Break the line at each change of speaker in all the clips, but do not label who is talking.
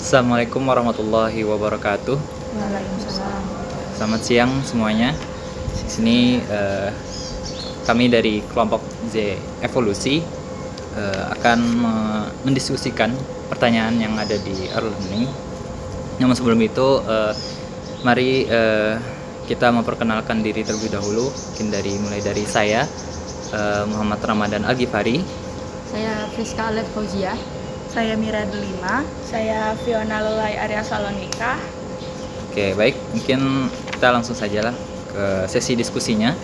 Assalamualaikum warahmatullahi wabarakatuh.
Waalaikumsalam.
Selamat siang semuanya. Di sini kami dari kelompok Z Evolusi akan mendiskusikan pertanyaan yang ada di e-learning. Namun sebelum itu, mari kita memperkenalkan diri terlebih dahulu. Mungkin mulai dari saya, Muhammad Ramadan Al-Ghifari.
Saya Friska Alef Fauzia.
Saya Mira Delima. Saya Fiona Lulai Arya Salonika.
Oke, baik. Mungkin kita langsung saja lah ke sesi diskusinya.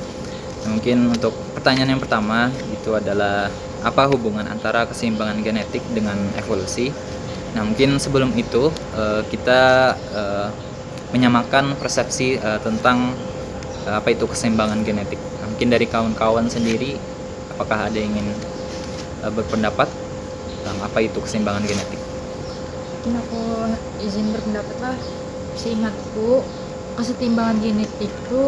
Mungkin untuk pertanyaan yang pertama itu adalah apa hubungan antara keseimbangan genetik dengan evolusi? Nah, mungkin sebelum itu kita menyamakan persepsi tentang apa itu keseimbangan genetik. Nah, mungkin dari kawan-kawan sendiri, apakah ada yang ingin berpendapat tentang apa itu keseimbangan genetik?
Mungkin aku izin berpendapat lah. Seingatku, kesetimbangan genetik itu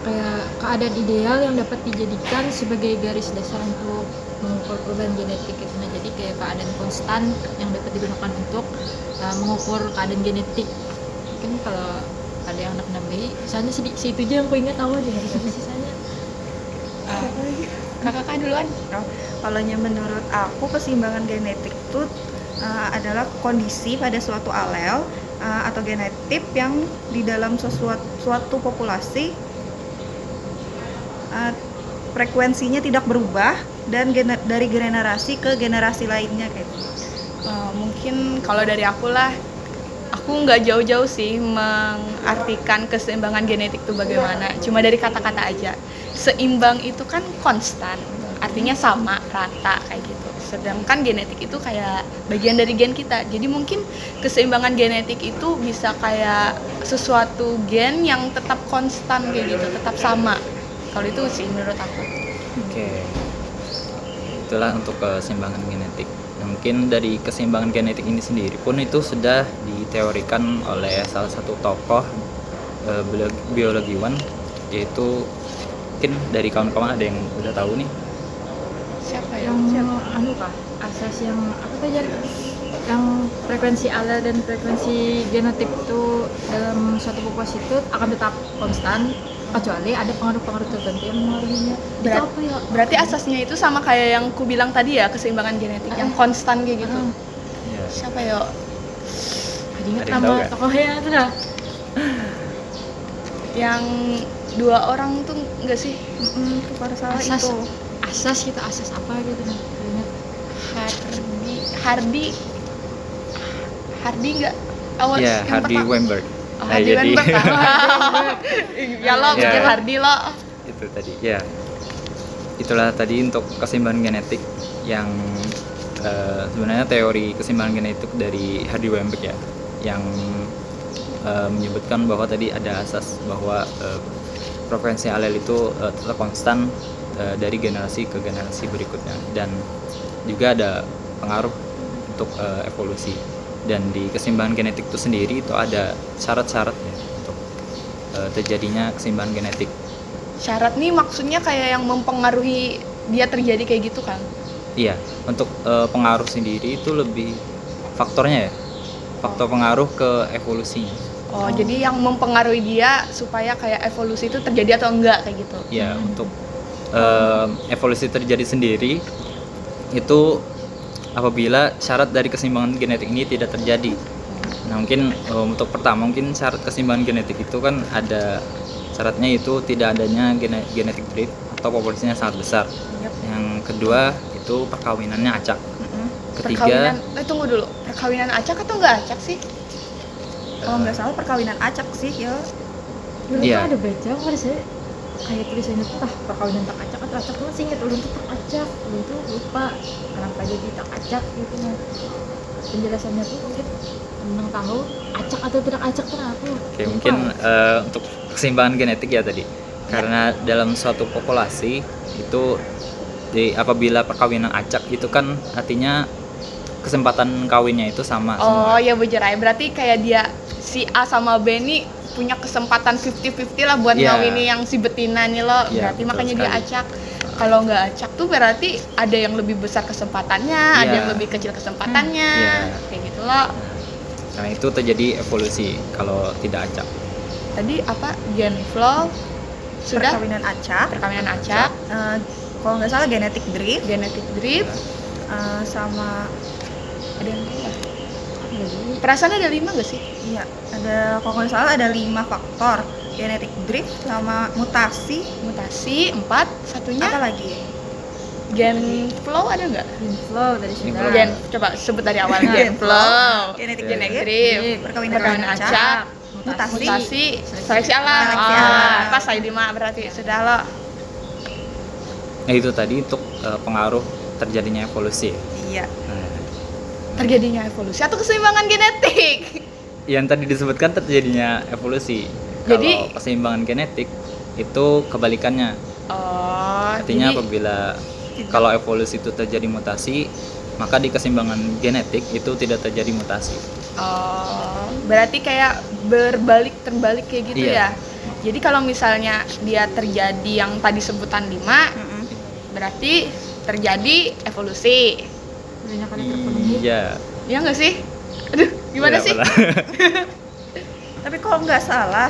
kayak keadaan ideal yang dapat dijadikan sebagai garis dasar untuk mengukur perubahan genetik itu. Nah, jadi kayak keadaan konstan yang dapat digunakan untuk mengukur keadaan genetik. Mungkin kalau ada yang nak nambahi, misalnya situ aja yang aku ingat awal deh, tapi sisanya
Kakak duluan. Kalau menurut aku keseimbangan genetik itu adalah kondisi pada suatu alel atau genotip yang di dalam suatu populasi frekuensinya tidak berubah dan dari generasi ke generasi lainnya kayak gitu. Mungkin kalau dari aku nggak jauh-jauh sih mengartikan keseimbangan genetik itu bagaimana. Cuma dari kata-kata aja. Seimbang itu kan konstan, artinya sama, rata kayak gitu. Sedangkan genetik itu kayak bagian dari gen kita. Jadi mungkin keseimbangan genetik itu bisa kayak sesuatu gen yang tetap konstan kayak gitu, tetap sama. Kalau itu sih menurut aku.
Oke. Itulah untuk keseimbangan genetik. Nah, mungkin dari keseimbangan genetik ini sendiri pun itu sudah diteorikan oleh salah satu tokoh biologiwan, yaitu mungkin dari kawan-kawan ada yang udah tahu nih.
Siapa ya?
yang asas yang apa tadi, yang frekuensi alel dan frekuensi genotip itu dalam suatu populasi itu akan tetap konstan kecuali ada pengaruh-pengaruh tertentu yang mengaruhinya. Itu apa ya?
Berarti asasnya itu sama kayak yang ku bilang tadi ya, keseimbangan genetik yang konstan kayak gitu.
Ya.
Siapa ya?
Jadi ingat
Ada yang
nama
tahu nggak?
tokohnya itu dah.
Yang dua orang tuh enggak sih? Tukar salah
Asas.
itu.
Asas apa gitu nah. Ingat.
Hardy enggak? Awal
Ya,
yang
Hardy
pertama.
Weinberg.
Oh,
Nah,
Hardy
jadi
Weinberg. Ya lo
Ya.
pikir Hardy lo.
itu tadi. Ya. Itulah tadi untuk keseimbangan genetik yang sebenarnya teori keseimbangan genetik dari Hardy Weinberg ya, yang menyebutkan bahwa tadi ada asas bahwa frekuensi alel itu tetap konstan dari generasi ke generasi berikutnya, dan juga ada pengaruh untuk evolusi. Dan di keseimbangan genetik itu sendiri itu ada syarat-syaratnya untuk terjadinya keseimbangan genetik.
Syarat nih maksudnya kayak yang mempengaruhi dia terjadi kayak gitu kan?
Iya, untuk pengaruh sendiri itu lebih faktornya ya, faktor pengaruh ke evolusinya.
Oh, jadi yang mempengaruhi dia supaya kayak evolusi itu terjadi atau enggak kayak gitu.
Ya, untuk evolusi terjadi sendiri itu apabila syarat dari keseimbangan genetik ini tidak terjadi. Nah, mungkin untuk pertama mungkin syarat keseimbangan genetik itu kan ada syaratnya, itu tidak adanya genetic drift atau populasinya sangat besar.
Yap.
Yang kedua itu perkawinannya acak. Ketiga,
Tunggu dulu. Perkawinan acak atau enggak acak sih?
Kalau nggak
salah perkawinan acak sih ya.
Dulu
Iya.
tuh ada baca pada saya kayak tulisannya tuh perkawinan tak acak atau acak, masih ingat ulun tuh tak acak, ulun tuh lupa kenapa jadi tak acak gitu. Nah, penjelasannya tuh mungkin tentang tahu acak atau tidak acak tuh apa.
Oke, mungkin untuk keseimbangan genetik ya tadi. Karena dalam suatu populasi itu apabila perkawinan acak itu kan artinya kesempatan kawinnya itu sama
Oh
semua.
ya bercerai. Berarti kayak dia si A sama B nih punya kesempatan 50-50 lah buat
Iya.
ngawini yang si betina nih lo.
Iya,
Berarti
betul
makanya dia
sekali.
acak. Kalau nggak acak tuh berarti ada yang lebih besar kesempatannya, ada
Iya.
yang lebih kecil kesempatannya.
Iya.
Kayak gitu loh.
Karena itu terjadi evolusi kalau tidak acak.
Tadi apa? Gen flow sudah
Perkawinan acak,
perkawinan acak,
kalau nggak salah genetic drift,
genetic drift,
sama
ada yang lain lah. Perasaan ada 5 gak sih?
iya ada kalau nggak salah ada 5 faktor, genetic drift sama mutasi,
Mutasi 4, satunya
apa lagi?
gen flow ada nggak?
Inflow dari
Inflow.
sudah.
Gen, coba sebut dari awal.
Gen
Gen flow,
genetic
genetic
drift,
drift,
perkawinan acak,
mutasi, seleksi alam.
Seleksi alam.
Pas saya 5 berarti sudah lo.
Nah itu tadi untuk pengaruh terjadinya evolusi.
iya.
Nah,
Terjadinya evolusi atau keseimbangan genetik?
yang tadi disebutkan terjadinya evolusi.
Jadi-
Kalau keseimbangan genetik itu kebalikannya.
Oh,
Artinya
jadi
apabila kalau evolusi itu terjadi mutasi, maka di keseimbangan genetik itu tidak terjadi mutasi.
berarti kayak terbalik kayak gitu
Iya.
ya. Jadi kalau misalnya dia terjadi yang tadi sebutan 5,
Mm-mm.
berarti terjadi evolusi.
Banyak kali terpenuhi.
Iya.
Ya nggak sih? Aduh, gimana
Iya,
sih?
benar.
Tapi kalau nggak salah,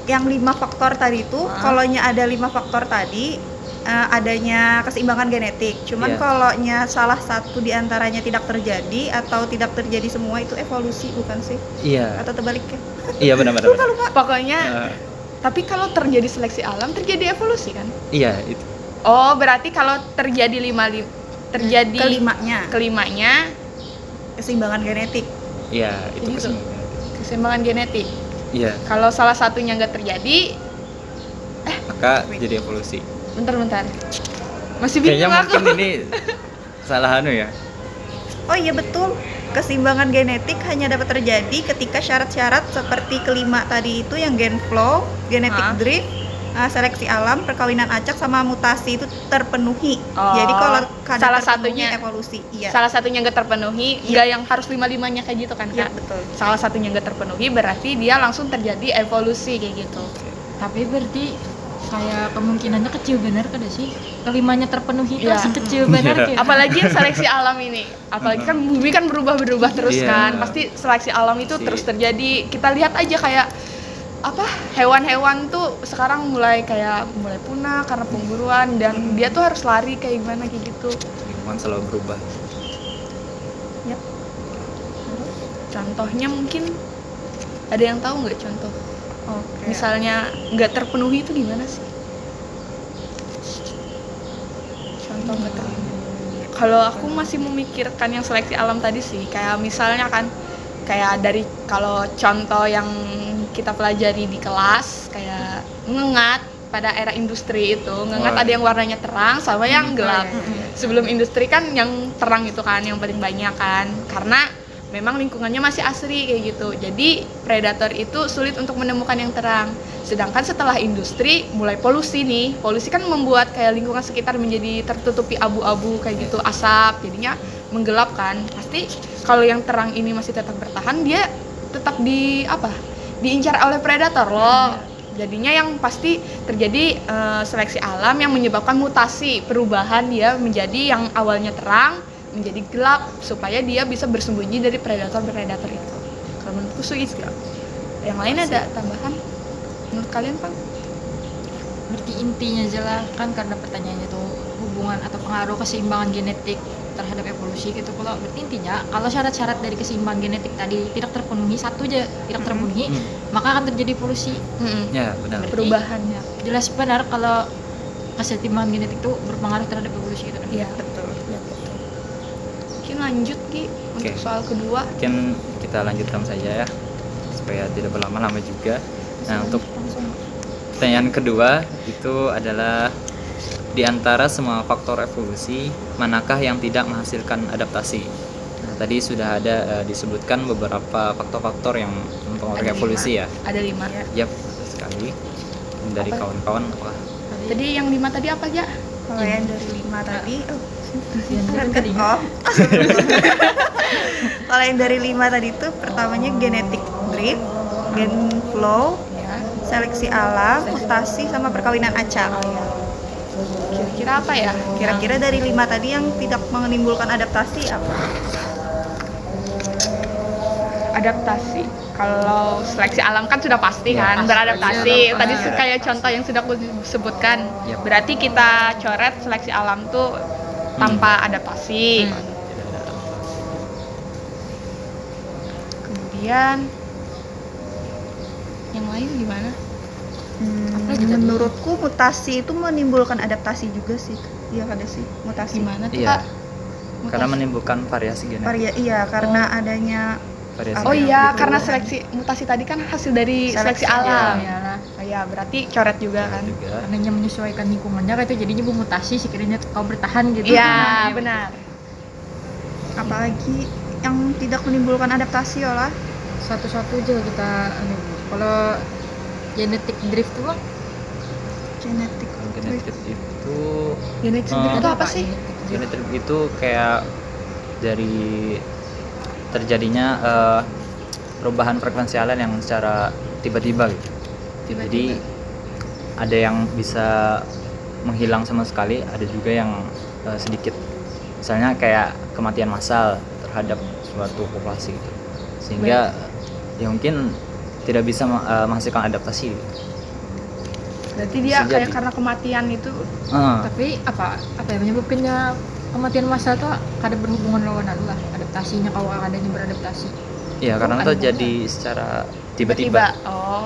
yang 5 faktor tadi itu, kalonya ada 5 faktor tadi, adanya keseimbangan genetik. Cuman
Iya.
kalonya salah satu diantaranya tidak terjadi atau tidak terjadi semua itu evolusi bukan sih?
Iya.
Atau terbaliknya?
Iya benar-benar.
Pokoknya tapi kalau terjadi seleksi alam terjadi evolusi kan?
Iya itu.
Oh, berarti kalau terjadi terjadi kelimanya
Keseimbangan genetik.
Iya itu
Gitu.
keseimbangan genetik.
keseimbangan genetik.
Iya.
Kalau salah satunya nggak terjadi,
Maka jadi evolusi.
bentar. Masih
Kayaknya
bingung aku.
mungkin ini salah anu ya.
Oh iya betul. Keseimbangan genetik hanya dapat terjadi ketika syarat-syarat seperti kelima tadi itu yang gen flow, genetic drift, seleksi alam, perkawinan acak sama mutasi itu terpenuhi.
Oh,
Jadi kalau kadar
salah
terpenuhi,
satunya-
evolusi. Iya.
Salah satunya nggak terpenuhi,
Iya.
nggak yang harus 5-5-nya kayak gitu kan
Iya,
Kak?
betul.
Salah satunya nggak terpenuhi berarti dia langsung terjadi evolusi kayak gitu.
Tapi berarti kayak kemungkinannya kecil benar kan sih? Kelimanya terpenuhi itu
Iya.
masih kecil benar kayak.
Apalagi yang seleksi alam ini, apalagi kan bumi kan berubah terus
Iya.
kan, pasti seleksi alam itu
Si-
terus terjadi. Kita lihat aja kayak apa hewan-hewan tuh sekarang mulai punah karena pemburuan dan dia tuh harus lari kayak gimana kayak gitu.
Lingkungan selalu berubah.
Contohnya mungkin ada yang tahu nggak contoh?
Oke.
Misalnya nggak terpenuhi itu gimana sih? Contoh nggak terpenuhi. Kalau aku masih memikirkan yang seleksi alam tadi sih, kayak misalnya kan, kayak dari kalau contoh yang kita pelajari di kelas, kayak ngengat pada era industri itu, ngengat
Oh,
ada yang warnanya terang sama yang gelap.
iya.
Sebelum industri kan yang terang itu kan yang paling banyak kan, karena memang lingkungannya masih asri kayak gitu. Jadi predator itu sulit untuk menemukan yang terang. Sedangkan setelah industri mulai polusi nih. Polusi kan membuat kayak lingkungan sekitar menjadi tertutupi abu-abu kayak gitu, asap, jadinya menggelap kan. Pasti kalau yang terang ini masih tetap bertahan, dia tetap diincar oleh predator loh. Jadinya yang pasti terjadi seleksi alam yang menyebabkan mutasi, perubahan dia menjadi yang awalnya terang menjadi gelap supaya dia bisa bersembunyi dari predator-predator itu. Kalau menurutku sih itu. Yang lain ada tambahan? Menurut kalian, Pak?
Berarti intinya aja lah kan karena pertanyaannya tuh hubungan atau pengaruh keseimbangan genetik terhadap evolusi gitu. Kalau berarti intinya kalau syarat-syarat dari keseimbangan genetik tadi tidak terpenuhi, satu aja tidak terpenuhi, maka akan terjadi evolusi.
Ya benar.
Perubahannya.
Jelas benar kalau keseimbangan genetik itu berpengaruh terhadap evolusi gitu kan.
Iya.
Betul.
Mungkin lanjut Ki untuk
Oke.
soal kedua.
Mungkin kita lanjutkan saja ya supaya tidak berlama-lama juga. Nah untuk pertanyaan kedua itu adalah di antara semua faktor evolusi manakah yang tidak menghasilkan adaptasi? Nah, tadi sudah ada disebutkan beberapa faktor-faktor yang mempengaruhi
Ada
evolusi ya.
Ada 5.
Yap, sekali. Dari
Apa?
kawan-kawan apakah?
Tadi yang 5 tadi apa aja?
Kalau yang dari 5 tadi,
Yang tadi.
Kalau yang dari 5 tadi itu pertamanya genetic drift, gen flow,
Ya.
seleksi alam, mutasi sama perkawinan acak.
Kira-kira apa ya?
Kira-kira dari 5 tadi yang tidak menimbulkan adaptasi apa?
Adaptasi. Kalau seleksi alam kan sudah pasti
Ya,
kan
pasti.
beradaptasi.
Iya,
Tadi
pasti.
kayak contoh yang sudah aku sebutkan.
Yap.
Berarti kita coret seleksi alam tuh tanpa adaptasi.
Tidak ada adaptasi.
Kemudian yang lain gimana?
Apa aja tadi?
Menurutku mutasi itu menimbulkan adaptasi juga sih. Iya ada sih mutasi.
Gimana tuh
Iya.
Kak?
Karena menimbulkan variasi genetik.
Iya karena adanya
Variasi
Oh
genetik.
iya,
gitu.
karena seleksi mutasi tadi kan hasil dari seleksi
Seleksi,
alam.
Ya lah.
Oh iya, berarti coret juga kan.
Juga.
Karena dia menyesuaikan lingkungannya kayak itu jadinya bermutasi sekiranya kau bertahan gitu.
Iya,
Nah,
benar.
apalagi yang tidak menimbulkan adaptasi lah.
Satu-satu aja kita kalau genetic drift tuh Bang,
Genetik.
Kalau genetik itu
Genetik sendiri
Oh.
itu apa sih?
genetik itu kayak dari terjadinya perubahan frekuensi alan yang secara tiba-tiba gitu. Jadi ada yang bisa menghilang sama sekali, ada juga yang sedikit. Misalnya kayak kematian massal terhadap suatu populasi gitu. Sehingga ya mungkin tidak bisa menghasilkan adaptasi.
Berarti dia
Bisa
kayak
jadi.
karena kematian itu
tapi apa yang menyebabkannya kematian massal tuh kada berhubungan lawan anu lah adaptasinya kau adanya beradaptasi.
Ya karena
ada
terjadi secara tiba-tiba.
Oh,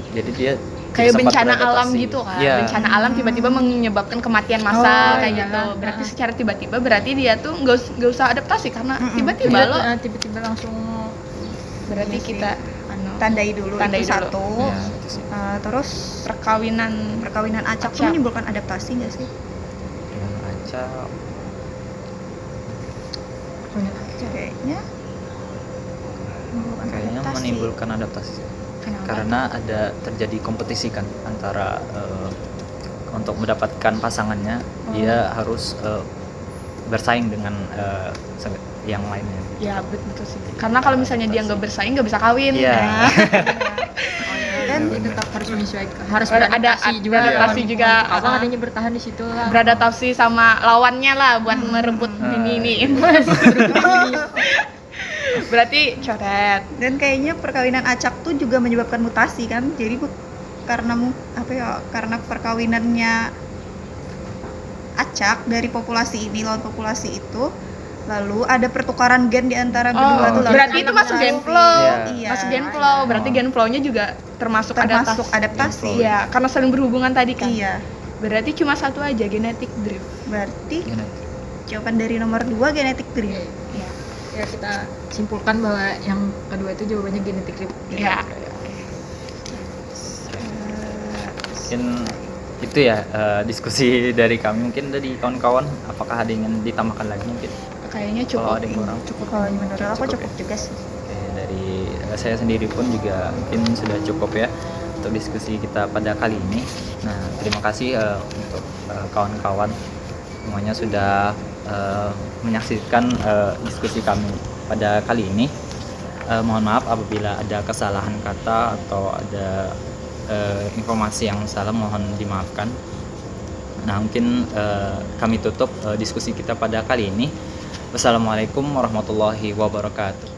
Jadi dia
kayak
sempat
bencana
beradaptasi.
alam gitu kan.
Iya.
Bencana alam tiba-tiba menyebabkan kematian massal
Oh,
kayak
iya
gitu.
lah.
Berarti
Ah.
secara tiba-tiba berarti dia tuh nggak usah adaptasi karena tiba-tiba lo.
Tiba-tiba langsung
Berarti
Iya sih.
kita
Tandai dulu
Tandai
itu
dulu.
satu.
Ya, itu sih.
Terus
perkawinan
perkawinan acak tuh
Acak.
menimbulkan adaptasi nggak sih?
Dengan acak
Kayaknya menimbulkan
kayaknya
adaptasi.
menimbulkan adaptasi.
kenapa?
Karena ada terjadi kompetisi kan antara untuk mendapatkan pasangannya dia harus bersaing dengan yang lainnya.
Ya betul sih. Karena kalau misalnya dia nggak bersaing nggak bisa kawin.
Iya.
Nah,
Dan
dia tetap harus menyesuaikan, harus
Ada-
beradaptasi
ada
juga.
adaptasi
dengan
juga.
lingkungan. Abang adanya bertahan di situ lah.
beradaptasi sama lawannya lah buat merebut ini. Berarti coret.
dan kayaknya perkawinan acak tuh juga menyebabkan mutasi kan. Jadi karena perkawinannya acak dari populasi ini lawan populasi itu, lalu ada pertukaran gen di antara kedua tuh. lalu
berarti itu
ada
masuk
mutasi.
gen flow.
Iya.
Masuk gen flow. Berarti gen flow-nya juga termasuk
adaptasi.
Iya, karena saling berhubungan tadi kan.
Iya.
Berarti cuma satu aja genetic drift.
Berarti
Genetik.
jawaban dari nomor 2 genetic drift.
Iya.
Ya kita simpulkan bahwa yang kedua itu jawabannya genetic drift.
Iya.
Mungkin itu ya diskusi dari kami. Mungkin dari kawan-kawan apakah ada yang ingin ditambahkan lagi mungkin?
Kayaknya
Kalau
cukup.
ada yang kurang cukup.
Kalau menurut aku
Cukup
cukup juga sih.
Oke, dari saya sendiri pun juga mungkin sudah cukup ya untuk diskusi kita pada kali ini. Nah, terima kasih untuk kawan-kawan semuanya sudah menyaksikan diskusi kami pada kali ini. Mohon maaf apabila ada kesalahan kata atau ada informasi yang salah, mohon dimaafkan. Nah, mungkin kami tutup diskusi kita pada kali ini. Wassalamualaikum warahmatullahi wabarakatuh.